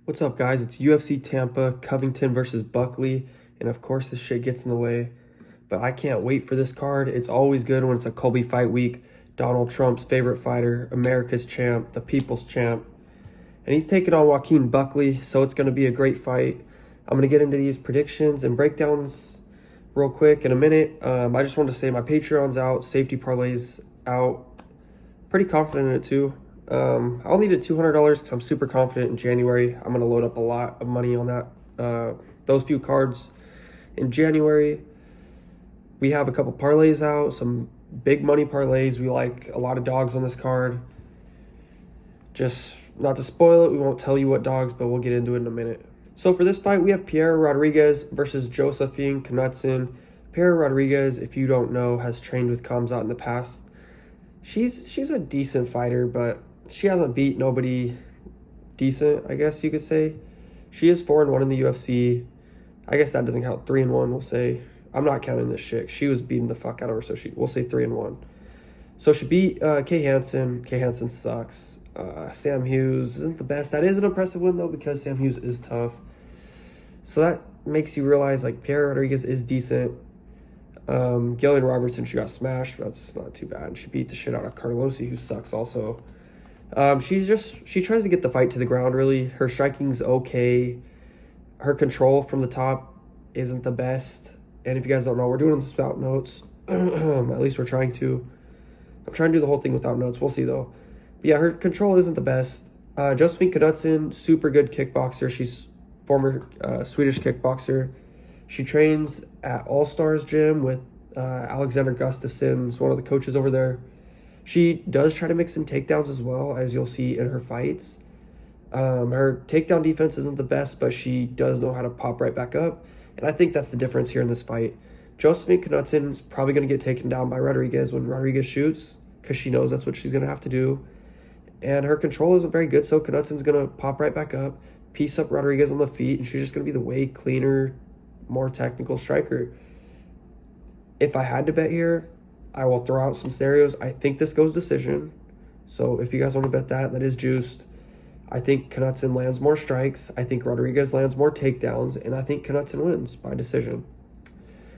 What's up, guys? It's UFC Tampa, Covington versus Buckley, and of course this shit gets in the way, but I can't wait for this card. It's always good when it's a Colby fight week. Donald Trump's favorite fighter, America's champ, the people's champ, and he's taking on Joaquin Buckley, so it's going to be a great fight. I'm going to get into these predictions and breakdowns real quick in a minute. I just wanted to say my Patreon's out, safety parlay's out. Pretty confident in it too. I only did $200 because I'm super confident in January. I'm going to load up a lot of money on that. Those few cards in January. We have a couple parlays out, some big money parlays. We like a lot of dogs on this card. Just not to spoil it, we won't tell you what dogs, but we'll get into it in a minute. So for this fight, we have Piera Rodriguez versus Josefine Knutsson. Piera Rodriguez, if you don't know, has trained with Kamzat in the past. She's a decent fighter, but she hasn't beat nobody decent, I guess you could say. She is 4-1 in the UFC. I guess that doesn't count. 3-1, we'll say. I'm not counting this shit. She was beating the fuck out of her, so we'll say 3-1. So she beat Kay Hansen. Kay Hansen sucks. Sam Hughes isn't the best. That is an impressive win, though, because Sam Hughes is tough. So that makes you realize, like, Piera Rodriguez is decent. Gillian Robertson, she got smashed, but that's not too bad. She beat the shit out of Carlosi, who sucks also. She tries to get the fight to the ground, really. Her striking's okay. Her control from the top isn't the best. And if you guys don't know, we're doing this without notes. At least we're trying to. I'm trying to do the whole thing without notes. We'll see, though. But yeah, her control isn't the best. Josefine Knutsson, super good kickboxer. She's former Swedish kickboxer. She trains at All Stars Gym with Alexander Gustafsson's one of the coaches over there. She does try to mix in takedowns as well, as you'll see in her fights. Her takedown defense isn't the best, but she does know how to pop right back up. And I think that's the difference here in this fight. Josefine Knutsson is probably going to get taken down by Rodriguez when Rodriguez shoots, because she knows that's what she's going to have to do. And her control isn't very good, so Knutsson's going to pop right back up, piece up Rodriguez on the feet, and she's just going to be the way cleaner, more technical striker. If I had to bet here, I will throw out some scenarios. I think this goes decision. So if you guys want to bet that, that is juiced. I think Knutsson lands more strikes. I think Rodriguez lands more takedowns. And I think Knutsson wins by decision.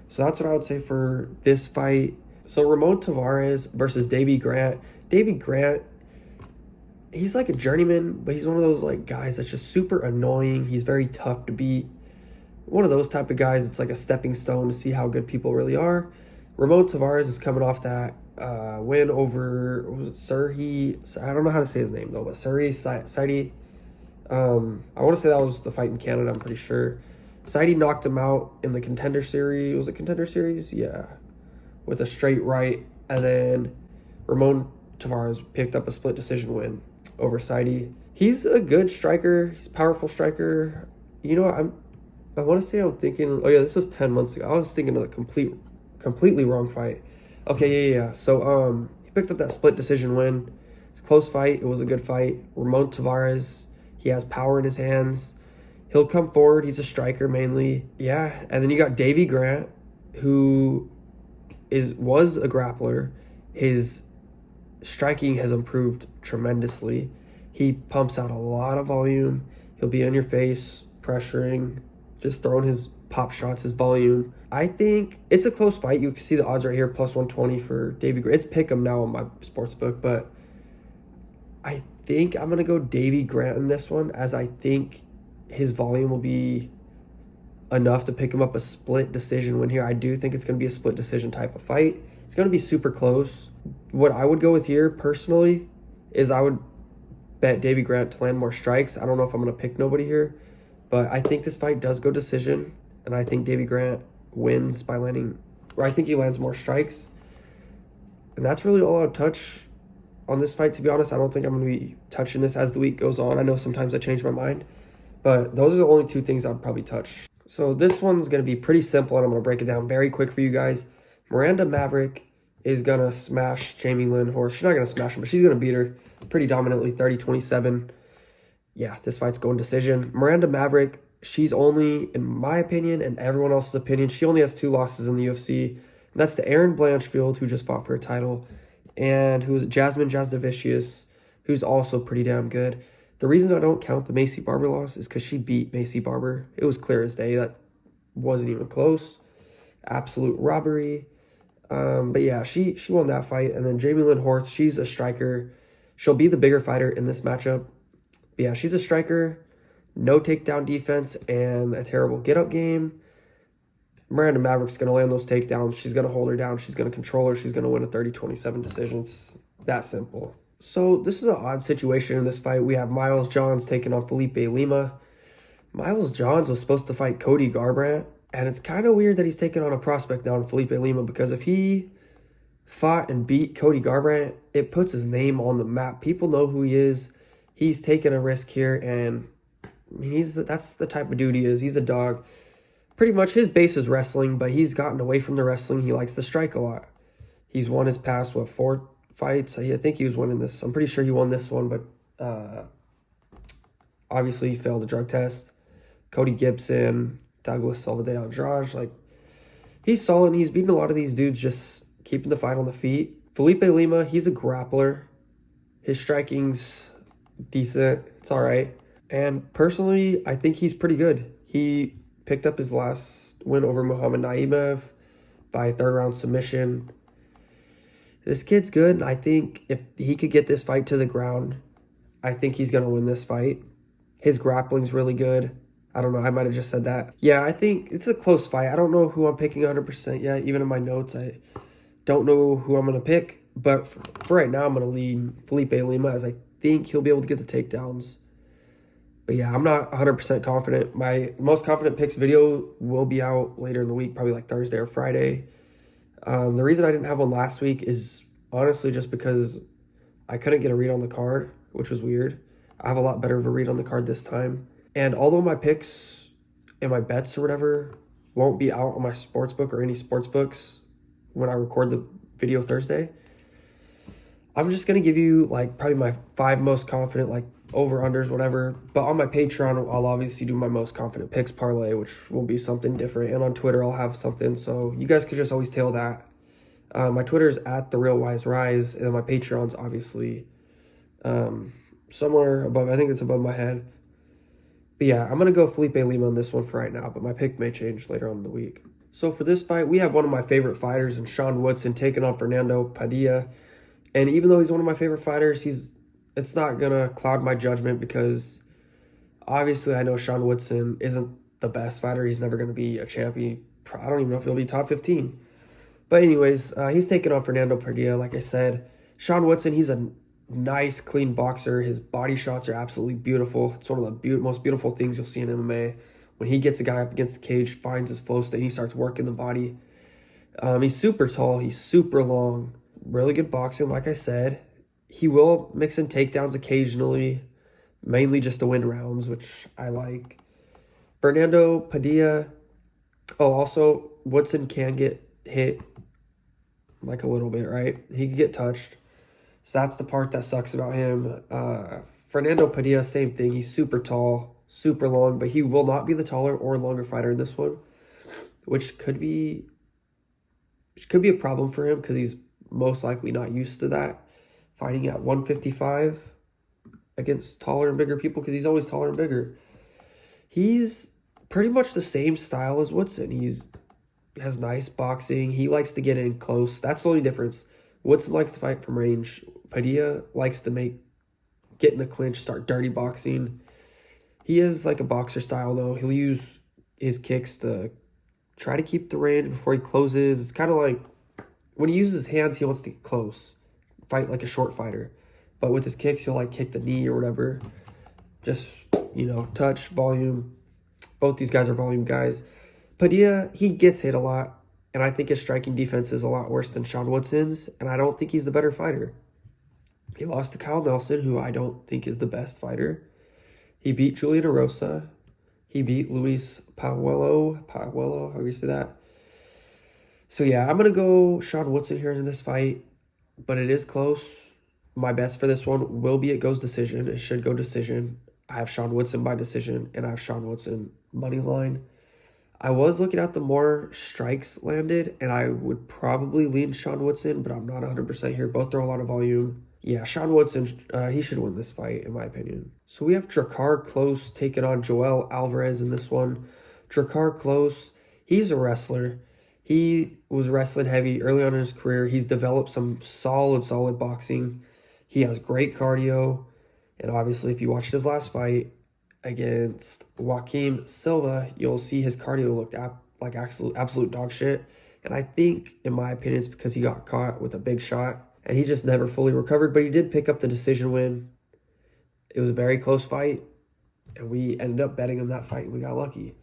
So that's what I would say for this fight. So Ramon Tavares versus Davey Grant. Davey Grant, he's like a journeyman, but he's one of those like guys that's just super annoying. He's very tough to beat. One of those type of guys, it's like a stepping stone to see how good people really are. Ramon Tavares is coming off that win over, what was it, Serhi? I don't know how to say his name, though, but Serhi Saidi. I want to say that was the fight in Canada, I'm pretty sure. Saidi knocked him out in the Contender Series. Was it Contender Series? Yeah. With a straight right. And then Ramon Tavares picked up a split decision win over Saidi. He's a good striker. He's a powerful striker. You know, I want to say I'm thinking, oh yeah, this was 10 months ago. I was thinking of the completely wrong fight. Okay, yeah. So he picked up that split decision win. It's a close fight. It was a good fight. Ramon Tavares, he has power in his hands. He'll come forward. He's a striker mainly. Yeah. And then you got Davey Grant, who was a grappler. His striking has improved tremendously. He pumps out a lot of volume. He'll be in your face, pressuring, just throwing his pop shots, his volume. I think it's a close fight. You can see the odds right here, plus 120 for Davey Grant. It's pick 'em now on my sports book, but I think I'm going to go Davey Grant in this one, as I think his volume will be enough to pick him up a split decision win here. I do think it's going to be a split decision type of fight. It's going to be super close. What I would go with here, personally, is I would bet Davey Grant to land more strikes. I don't know if I'm going to pick nobody here, but I think this fight does go decision, and I think Davey Grant wins by landing, or I think he lands more strikes. And that's really all I'll touch on this fight, to be honest. I don't think I'm going to be touching this as the week goes on. I know sometimes I change my mind, but those are the only two things I'd probably touch. So this one's going to be pretty simple, and I'm going to break it down very quick for you guys. Miranda Maverick is going to smash Jamey-Lyn Horth. She's not going to smash her, but she's going to beat her pretty dominantly, 30-27. Yeah, this fight's going decision. Miranda Maverick, she's only, in my opinion and everyone else's opinion, she only has 2 losses in the UFC. And that's to Erin Blanchfield, who just fought for a title, and who's Jasmine Jasdavicius, who's also pretty damn good. The reason I don't count the Macy Barber loss is because she beat Macy Barber. It was clear as day. That wasn't even close. Absolute robbery. But yeah, she won that fight. And then Jamey-Lyn Horth, she's a striker. She'll be the bigger fighter in this matchup. But yeah, she's a striker. No takedown defense and a terrible get-up game. Miranda Maverick's going to land those takedowns. She's going to hold her down. She's going to control her. She's going to win a 30-27 decision. It's that simple. So this is an odd situation in this fight. We have Miles Johns taking on Felipe Lima. Miles Johns was supposed to fight Cody Garbrandt. And it's kind of weird that he's taking on a prospect now in Felipe Lima, because if he fought and beat Cody Garbrandt, it puts his name on the map. People know who he is. He's taking a risk here, and I mean, that's the type of dude he is. He's a dog. Pretty much his base is wrestling, but he's gotten away from the wrestling. He likes to strike a lot. He's won his past, 4 fights? I think he was winning this. I'm pretty sure he won this one, but obviously he failed the drug test. Cody Gibson, Douglas Salvador Andrade, like, he's solid, and he's beaten a lot of these dudes just keeping the fight on the feet. Felipe Lima, he's a grappler. His striking's decent. It's all right. And personally, I think he's pretty good. He picked up his last win over Muhammad Naimov by 3rd-round submission. This kid's good, and I think if he could get this fight to the ground, I think he's going to win this fight. His grappling's really good. I don't know, I might have just said that. Yeah, I think it's a close fight. I don't know who I'm picking 100% yet. Even in my notes, I don't know who I'm going to pick. But for right now, I'm going to lean Felipe Lima, as I think he'll be able to get the takedowns. But yeah, I'm not 100% confident. My most confident picks video will be out later in the week, probably like Thursday or Friday. The reason I didn't have one last week is honestly just because I couldn't get a read on the card, which was weird. I have a lot better of a read on the card this time. And although my picks and my bets or whatever won't be out on my sportsbook or any sportsbooks when I record the video Thursday, I'm just going to give you like probably my 5 most confident, like over-unders, whatever. But on my Patreon, I'll obviously do my most confident picks parlay, which will be something different. And on Twitter, I'll have something. So you guys could just always tail that. My Twitter is @TheRealWiseRise, and my Patreon's obviously somewhere above. I think it's above my head. But yeah, I'm going to go Felipe Lima on this one for right now, but my pick may change later on in the week. So for this fight, we have one of my favorite fighters in Sean Woodson taking on Fernando Padilla. And even though he's one of my favorite fighters, it's not going to cloud my judgment, because obviously I know Sean Woodson isn't the best fighter. He's never going to be a champion. I don't even know if he'll be top 15. But anyways, he's taking on Fernando Padilla, like I said. Sean Woodson, he's a nice, clean boxer. His body shots are absolutely beautiful. It's one of the most beautiful things you'll see in MMA. When he gets a guy up against the cage, finds his flow state, he starts working the body. He's super tall. He's super long. Really good boxing, like I said. He will mix in takedowns occasionally, mainly just to win rounds, which I like. Fernando Padilla. Oh, also, Woodson can get hit like a little bit, right? He can get touched. So that's the part that sucks about him. Fernando Padilla, same thing. He's super tall, super long, but he will not be the taller or longer fighter in this one, which could be a problem for him, because he's most likely not used to that, fighting at 155 against taller and bigger people, because he's always taller and bigger. He's pretty much the same style as Woodson. He has nice boxing. He likes to get in close. That's the only difference. Woodson likes to fight from range. Padilla likes to get in the clinch, start dirty boxing. He is like a boxer style, though. He'll use his kicks to try to keep the range before he closes. It's kind of like when he uses his hands, he wants to get close, fight like a short fighter. But with his kicks, he'll like kick the knee or whatever. Just, touch, volume. Both these guys are volume guys. Padilla, he gets hit a lot, and I think his striking defense is a lot worse than Sean Woodson's, and I don't think he's the better fighter. He lost to Kyle Nelson, who I don't think is the best fighter. He beat Julian Erosa. He beat Luis Pajuelo, how do you say that? So yeah, I'm going to go Sean Woodson here in this fight, but it is close. My best for this one will be it goes decision. It should go decision. I have Sean Woodson by decision, and I have Sean Woodson money line. I was looking at the more strikes landed, and I would probably lean Sean Woodson, but I'm not 100% here. Both throw a lot of volume. Yeah, Sean Woodson, he should win this fight, in my opinion. So we have Drakkar Klose taking on Joel Alvarez in this one. Drakkar Klose, he's a wrestler. He was wrestling heavy early on in his career. He's developed some solid boxing. He has great cardio. And obviously, if you watched his last fight against Joaquim Silva, you'll see his cardio looked like absolute dog shit. And I think, in my opinion, it's because he got caught with a big shot. And he just never fully recovered, but he did pick up the decision win. It was a very close fight, and we ended up betting him that fight, and we got lucky.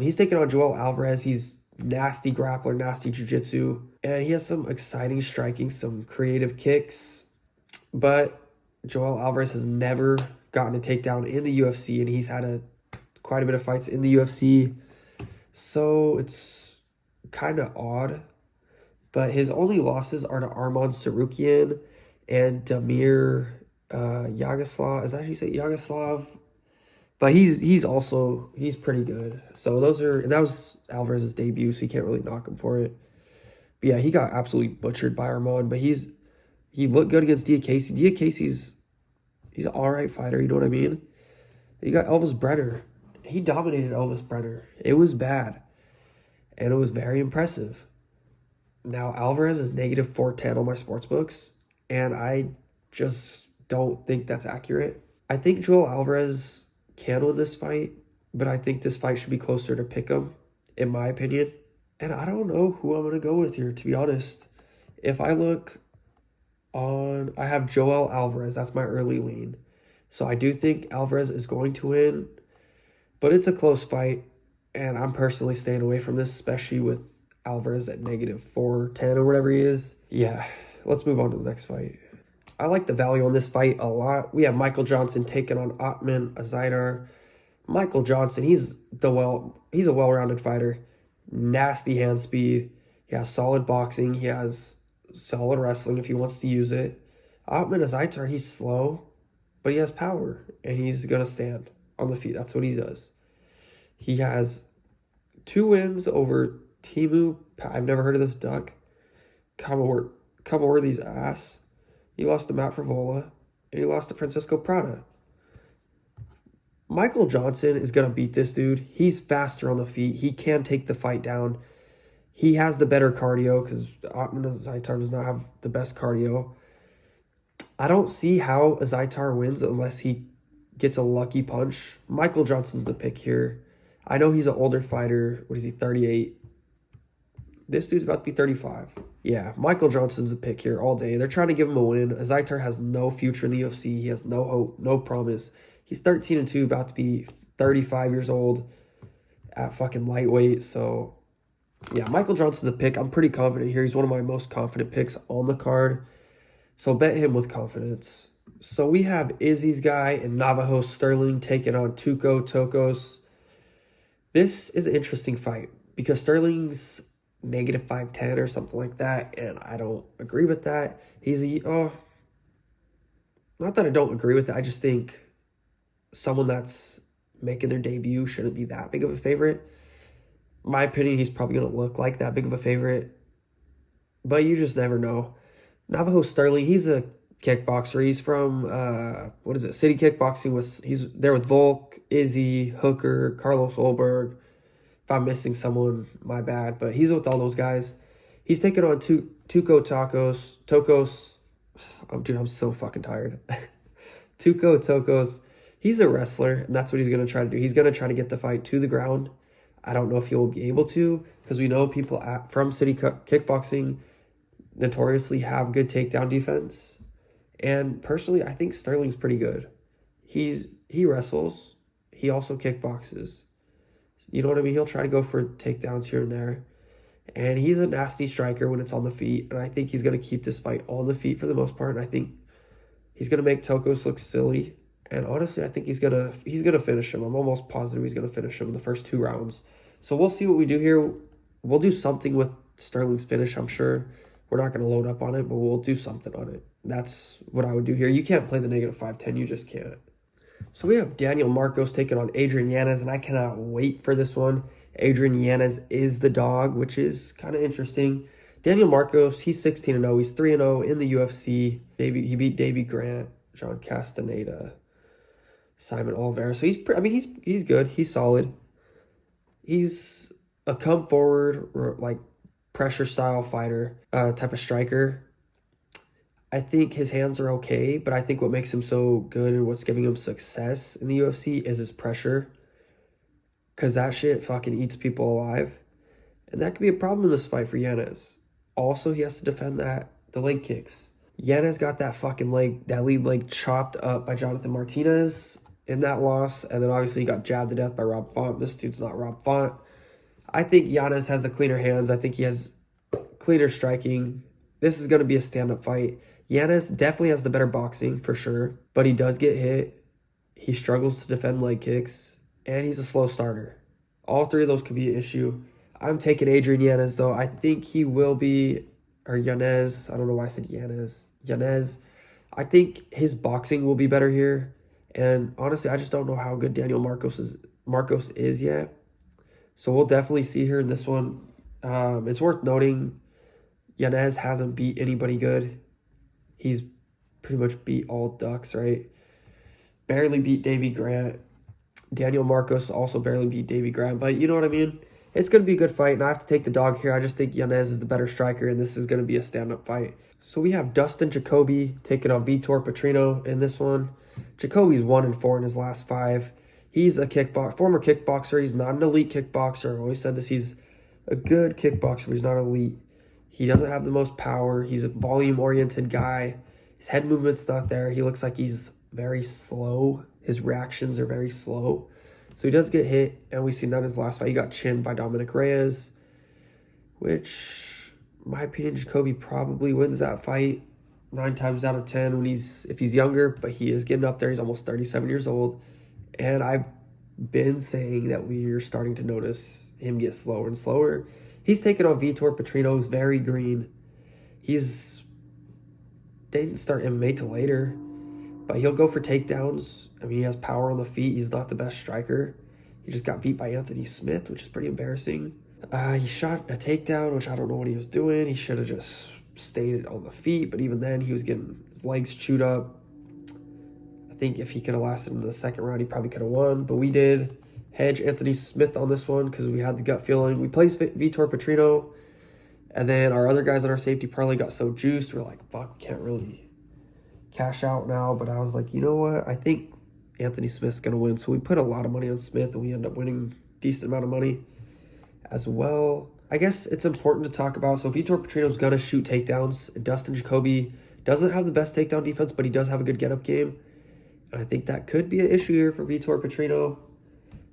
He's taking on Joel Alvarez. He's nasty grappler, nasty jiu-jitsu, and he has some exciting striking, some creative kicks. But Joel Alvarez has never gotten a takedown in the UFC, and he's had quite a bit of fights in the UFC. So it's kind of odd. But his only losses are to Arman Sarukian and Damir Yagoslav. Is that how you say Yagoslav? But he's pretty good. So that was Alvarez's debut, so you can't really knock him for it. But yeah, he got absolutely butchered by Arman, but he looked good against Diakese. He's an alright fighter, you know what I mean? You got Elvis Brenner. He dominated Elvis Brenner. It was bad. And it was very impressive. Now, Alvarez is negative 410 on my sports books, and I just don't think that's accurate. I think Joel Alvarez can win this fight, but I think this fight should be closer to pick'em, in my opinion. And I don't know who I'm going to go with here, to be honest. If I look I have Joel Alvarez. That's my early lean. So I do think Alvarez is going to win, but it's a close fight, and I'm personally staying away from this, especially with Alvarez at negative 410 or whatever he is. Yeah, let's move on to the next fight. I like the value on this fight a lot. We have Michael Johnson taking on Ottman Azaitar. Michael Johnson, he's a well-rounded fighter. Nasty hand speed. He has solid boxing. He has solid wrestling if he wants to use it. Ottman Azaitar, he's slow, but he has power, and he's going to stand on the feet. That's what he does. He has 2 wins over Timu, I've never heard of this duck, Kabaworthy's ass. He lost to Matt Frivola, and he lost to Francisco Prada. Michael Johnson is going to beat this dude. He's faster on the feet. He can take the fight down. He has the better cardio because Ottman Azaitar does not have the best cardio. I don't see how Azaitar wins unless he gets a lucky punch. Michael Johnson's the pick here. I know he's an older fighter. What is he, 38? This dude's about to be 35. Yeah, Michael Johnson's the pick here all day. They're trying to give him a win. Azaitar has no future in the UFC. He has no hope, no promise. He's 13-2, about to be 35 years old at fucking lightweight. So, yeah, Michael Johnson's the pick. I'm pretty confident here. He's one of my most confident picks on the card. So bet him with confidence. So we have Izzy's guy and Navajo Stirling taking on Tuco Tokkos. This is an interesting fight because Stirling's negative 510 or something like that, and I don't agree with that. Not that I don't agree with it, I just think someone that's making their debut shouldn't be that big of a favorite. In my opinion, he's probably going to look like that big of a favorite, but you just never know. Navajo Stirling, he's a kickboxer. He's from, City Kickboxing. He's there with Volk, Izzy, Hooker, Carlos Olberg. If I'm missing someone, my bad. But he's with all those guys. He's taking on Tuco Tokkos. Dude, I'm so fucking tired. Tuco Tokkos. He's a wrestler, and that's what he's going to try to do. He's going to try to get the fight to the ground. I don't know if he will be able to, because we know people from City Kickboxing notoriously have good takedown defense. And personally, I think Stirling's pretty good. He wrestles. He also kickboxes. You know what I mean? He'll try to go for takedowns here and there. And he's a nasty striker when it's on the feet. And I think he's going to keep this fight on the feet for the most part. And I think he's going to make Tokkos look silly. And honestly, I think he's gonna finish him. I'm almost positive he's going to finish him in the first 2 rounds. So we'll see what we do here. We'll do something with Stirling's finish, I'm sure. We're not going to load up on it, but we'll do something on it. That's what I would do here. You can't play the negative 510. You just can't. So we have Daniel Marcos taking on Adrian Yanez, and I cannot wait for this one. Adrian Yanez is the dog, which is kind of interesting. Daniel Marcos, he's 16-0. He's 3-0 in the UFC. He beat Davey Grant, John Castaneda, Simon Alvarez. So he's good. He's solid. He's a come forward, like pressure style fighter, type of striker. I think his hands are okay, but I think what makes him so good and what's giving him success in the UFC is his pressure. Because that shit fucking eats people alive. And that could be a problem in this fight for Yanez. Also, he has to defend the leg kicks. Yanez got that lead leg chopped up by Jonathan Martinez in that loss. And then obviously he got jabbed to death by Rob Font. This dude's not Rob Font. I think Yanez has the cleaner hands. I think he has cleaner striking. This is going to be a stand-up fight. Yanez definitely has the better boxing for sure. But he does get hit. He struggles to defend leg kicks. And he's a slow starter. All three of those could be an issue. I'm taking Adrian Yanez, though. I think he will be, or Yanez. I don't know why I said Yanez. Yanez. I think his boxing will be better here. And honestly, I just don't know how good Daniel Marcos is yet. So we'll definitely see here in this one. It's worth noting Yanez hasn't beat anybody good. He's pretty much beat all ducks, right? Barely beat Davey Grant. Daniel Marcos also barely beat Davey Grant, but you know what I mean? It's going to be a good fight, and I have to take the dog here. I just think Yanez is the better striker, and this is going to be a stand-up fight. So we have Dustin Jacoby taking on Vitor Petrino in this one. Jacoby's 1-4 in his last 5. He's a former kickboxer. He's not an elite kickboxer. I always said this. He's a good kickboxer, but he's not elite. He doesn't have the most power. He's a volume-oriented guy. His head movement's not there. He looks like he's very slow. His reactions are very slow. So he does get hit, and we seen that in his last fight. He got chinned by Dominic Reyes, which, in my opinion, Jacoby probably wins that fight 9 times out of 10 if he's younger, but he is getting up there. He's almost 37 years old, and I've been saying that we're starting to notice him get slower and slower. He's taking on Vitor Petrino, who's very green. They didn't start MMA till later, but he'll go for takedowns. I mean, he has power on the feet. He's not the best striker. He just got beat by Anthony Smith, which is pretty embarrassing. He shot a takedown, which I don't know what he was doing. He should have just stayed on the feet, but even then, he was getting his legs chewed up. I think if he could have lasted in the second round, he probably could have won, but we did hedge Anthony Smith on this one because we had the gut feeling. We placed Vitor Petrino, and then our other guys on our safety parlay got so juiced. We're like, fuck, we can't really cash out now, but I was like, you know what? I think Anthony Smith's going to win. So we put a lot of money on Smith, and we end up winning a decent amount of money as well. I guess it's important to talk about. So Vitor Petrino's going to shoot takedowns. And Dustin Jacoby doesn't have the best takedown defense, but he does have a good get-up game. And I think that could be an issue here for Vitor Petrino.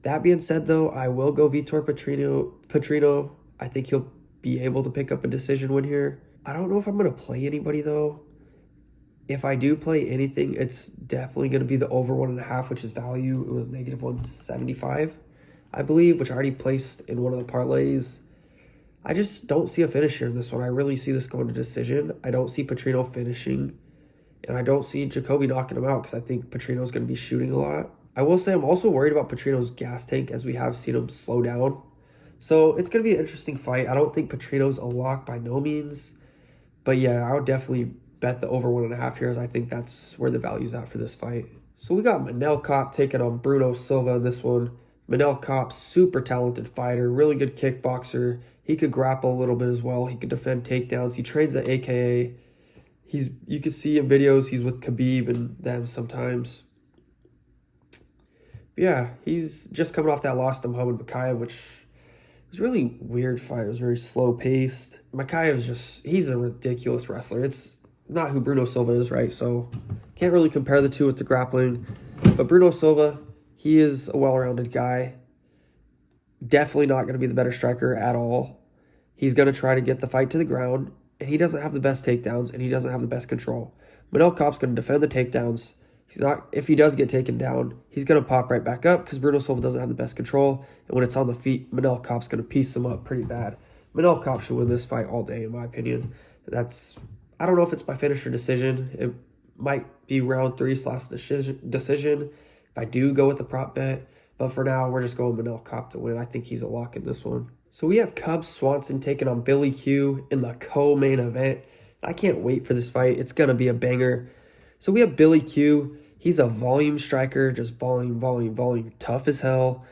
That being said, though, I will go Vitor Petrino. I think he'll be able to pick up a decision win here. I don't know if I'm going to play anybody, though. If I do play anything, it's definitely going to be the over 1.5, which is value. It was negative 175, I believe, which I already placed in one of the parlays. I just don't see a finish here in this one. I really see this going to decision. I don't see Petrino finishing, and I don't see Jacoby knocking him out because I think Petrino's going to be shooting a lot. I will say I'm also worried about Petrino's gas tank as we have seen him slow down. So it's going to be an interesting fight. I don't think Petrino's a lock by no means, but yeah, I would definitely bet the over 1.5 here, as I think that's where the value's at for this fight. So we got Manel Kape taking on Bruno Silva in this one. Manel Kape, super talented fighter, really good kickboxer. He could grapple a little bit as well. He could defend takedowns. He trains at AKA. You can see in videos he's with Khabib and them sometimes. But yeah, he's just coming off that loss to Muhammad Mokaev, which was a really weird fight. It was very slow paced. He's a ridiculous wrestler. It's not who Bruno Silva is, right? So can't really compare the two with the grappling. But Bruno Silva, he is a well-rounded guy. Definitely not going to be the better striker at all. He's going to try to get the fight to the ground, and he doesn't have the best takedowns, and he doesn't have the best control. Manel Kape's going to defend the takedowns. If he does get taken down, he's going to pop right back up because Bruno Silva doesn't have the best control, and when it's on the feet, Manel Kape's going to piece him up pretty bad. Manel Kape should win this fight all day, in my opinion. I don't know if it's by finish or decision. It might be round 3/decision if I do go with the prop bet. But for now, we're just going Manel Cop to win. I think he's a lock in this one. So we have Cub Swanson taking on Billy Q in the co-main event. I can't wait for this fight. It's going to be a banger. So we have Billy Q. He's a volume striker, just volume, tough as hell.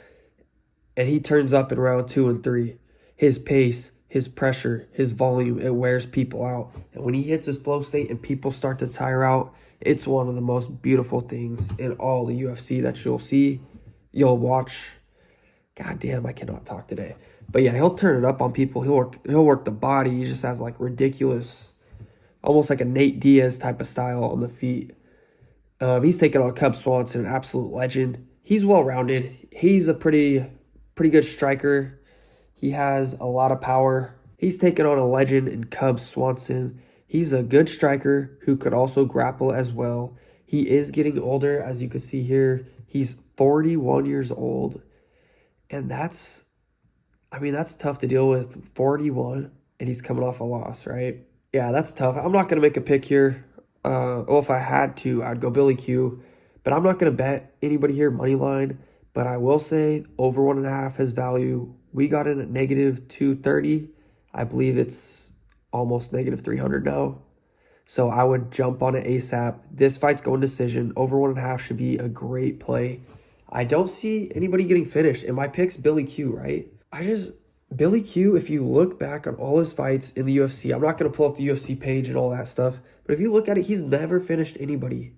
And he turns up in round 2 and 3. His pace, his pressure, his volume, it wears people out. And when he hits his flow state and people start to tire out, it's one of the most beautiful things in all the UFC that you'll see. You'll watch. God damn, I cannot talk today. But yeah, he'll turn it up on people. He'll work the body. He just has like ridiculous, almost like a Nate Diaz type of style on the feet. He's taking on Cub Swanson, an absolute legend. He's well-rounded. He's a pretty good striker. He has a lot of power. He's taking on a legend in Cub Swanson. He's a good striker who could also grapple as well. He is getting older, as you can see here. He's 41 years old. And that's tough to deal with. 41, and he's coming off a loss, right? Yeah, that's tough. I'm not going to make a pick here. Well, if I had to, I'd go Billy Q. But I'm not going to bet anybody here money line. But I will say over 1.5 has value. We got in at negative 230. I believe it's almost negative 300 now. So I would jump on it ASAP. This fight's going decision. Over 1.5 should be a great play. I don't see anybody getting finished. And my pick's Billy Q, right? Billy Q, if you look back on all his fights in the UFC, I'm not going to pull up the UFC page and all that stuff. But if you look at it, he's never finished anybody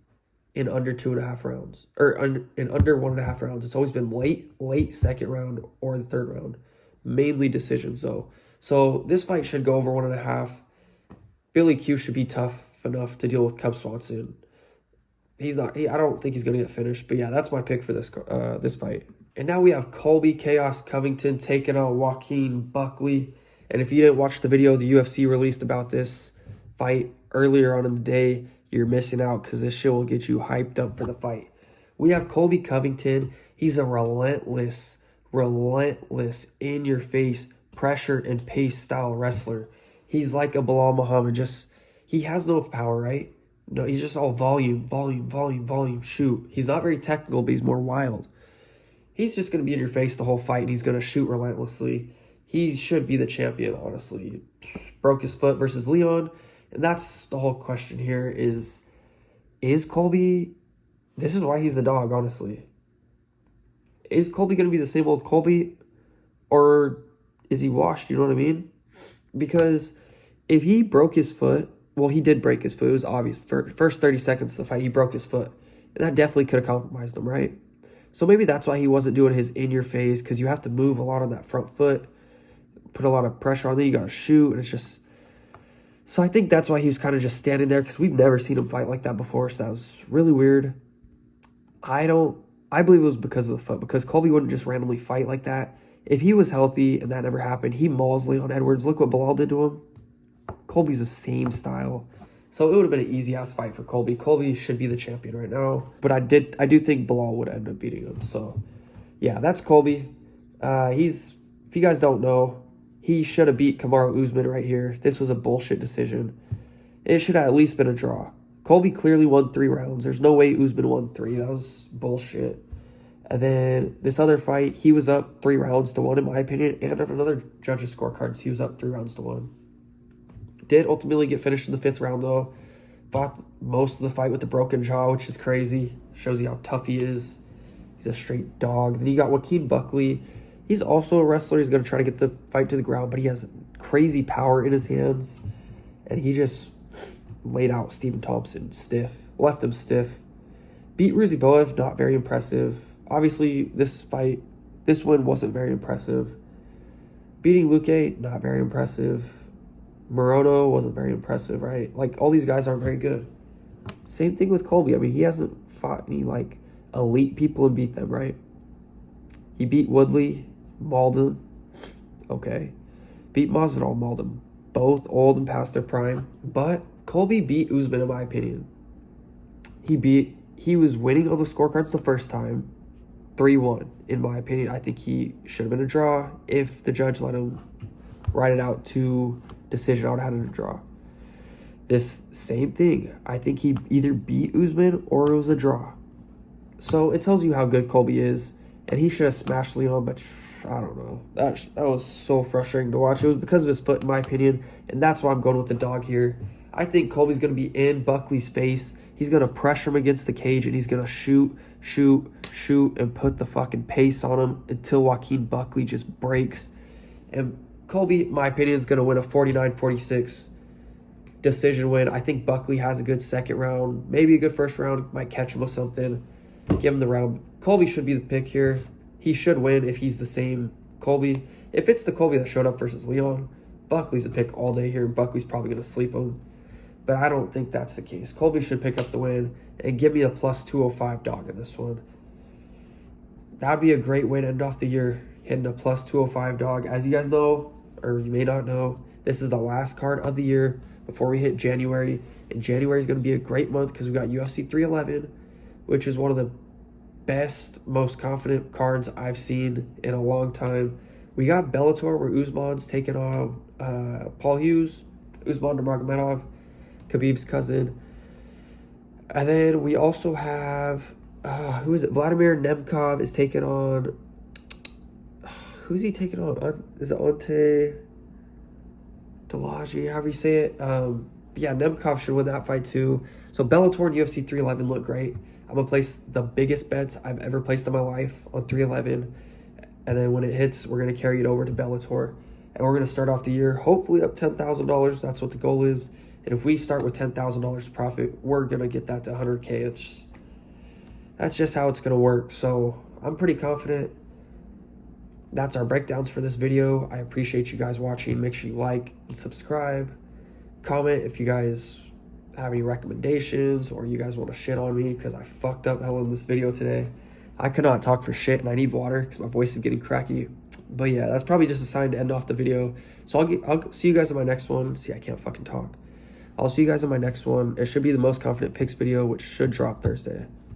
in under 2.5 rounds. Or in under 1.5 rounds. It's always been late second round or the third round. Mainly decisions, though. So this fight should go over 1.5. Billy Q should be tough enough to deal with Cub Swanson. I don't think he's going to get finished. But yeah, that's my pick for this fight. And now we have Colby Chaos Covington taking on Joaquin Buckley. And if you didn't watch the video the UFC released about this fight earlier on in the day, you're missing out because this shit will get you hyped up for the fight. We have Colby Covington. He's a relentless, in-your-face, pressure and pace style wrestler. He's like a Bilal Muhammad. He has no power, right? No, he's just all volume, shoot. He's not very technical, but he's more wild. He's just going to be in your face the whole fight, and he's going to shoot relentlessly. He should be the champion, honestly. Broke his foot versus Leon, and that's the whole question here is Colby... This is why he's the dog, honestly. Is Colby going to be the same old Colby, or is he washed? You know what I mean? Because if he broke his foot, well, he did break his foot. It was obvious. For first 30 seconds of the fight, he broke his foot. And that definitely could have compromised him, right? So maybe that's why he wasn't doing his in-your-face, because you have to move a lot on that front foot, put a lot of pressure on, then you got to shoot, and it's just... So I think that's why he was kind of just standing there, because we've never seen him fight like that before, so that was really weird. I believe it was because of the foot, because Colby wouldn't just randomly fight like that. If he was healthy and that never happened, he mauls Leon Edwards. Look what Bilal did to him. Colby's the same style. So it would have been an easy-ass fight for Colby. Colby should be the champion right now. But I do think Bilal would end up beating him. So, yeah, that's Colby. If you guys don't know, he should have beat Kamaru Usman right here. This was a bullshit decision. It should have at least been a draw. Colby clearly won 3 rounds. There's no way Usman won 3. That was bullshit. And then this other fight, he was up 3 rounds to 1, in my opinion. And on another judge's scorecards, he was up 3 rounds to 1. Did ultimately get finished in the 5th round, though. Fought most of the fight with the broken jaw, which is crazy. Shows you how tough he is. He's a straight dog. Then you got Joaquin Buckley. He's also a wrestler. He's going to try to get the fight to the ground, but he has crazy power in his hands. And he just laid out Stephen Thompson stiff. Left him stiff. Beat Ruzi Boev, not very impressive. Obviously, this win wasn't very impressive. Beating Luque, not very impressive. Morono wasn't very impressive, right? Like, all these guys aren't very good. Same thing with Colby. I mean, he hasn't fought any, like, elite people and beat them, right? He beat Woodley, mauled him. Okay. Beat Masvidal, mauled him. Both old and past their prime. But Colby beat Usman, in my opinion. He was winning on the scorecards the first time. 3-1, in my opinion. I think he should have been a draw if the judge let him write it out to decision. I would have had it a draw. This same thing. I think he either beat Usman or it was a draw. So it tells you how good Colby is. And he should have smashed Leon, but I don't know. That was so frustrating to watch. It was because of his foot, in my opinion, and that's why I'm going with the dog here. I think Colby's going to be in Buckley's face. He's going to pressure him against the cage, and he's going to shoot, and put the fucking pace on him until Joaquin Buckley just breaks. And Colby, in my opinion, is going to win a 49-46 decision win. I think Buckley has a good second round, maybe a good first round, might catch him with something, give him the round. Colby should be the pick here. He should win if he's the same Colby. If it's the Colby that showed up versus Leon, Buckley's the pick all day here. Buckley's probably going to sleep him. But I don't think that's the case. Colby should pick up the win and give me a plus 205 dog in this one. That would be a great way to end off the year, hitting a plus 205 dog. As you guys know, or you may not know, this is the last card of the year before we hit January. And January is going to be a great month because we got UFC 311, which is one of the best, most confident cards I've seen in a long time. We got Bellator where Usman's taking on Paul Hughes, Usman Nurmagomedov, Khabib's cousin. And then we also have, who is it? Vladimir Nemkov is taking on, who's he taking on? Is it Ante Delaji, however you say it? Yeah, Nemkov should win that fight too. So Bellator and UFC 311 look great. I'm going to place the biggest bets I've ever placed in my life on 311. And then when it hits, we're going to carry it over to Bellator. And we're going to start off the year hopefully up $10,000. That's what the goal is. And if we start with $10,000 profit, we're going to get that to 100K. That's just how it's going to work. So I'm pretty confident. That's our breakdowns for this video. I appreciate you guys watching. Make sure you like and subscribe. Comment if you guys have any recommendations or you guys want to shit on me because I fucked up hell in this video today. I could not talk for shit and I need water because my voice is getting cracky. But yeah, that's probably just a sign to end off the video. So I'll see you guys in my next one. See, I can't fucking talk. I'll see you guys in my next one. It should be the most confident picks video, which should drop Thursday.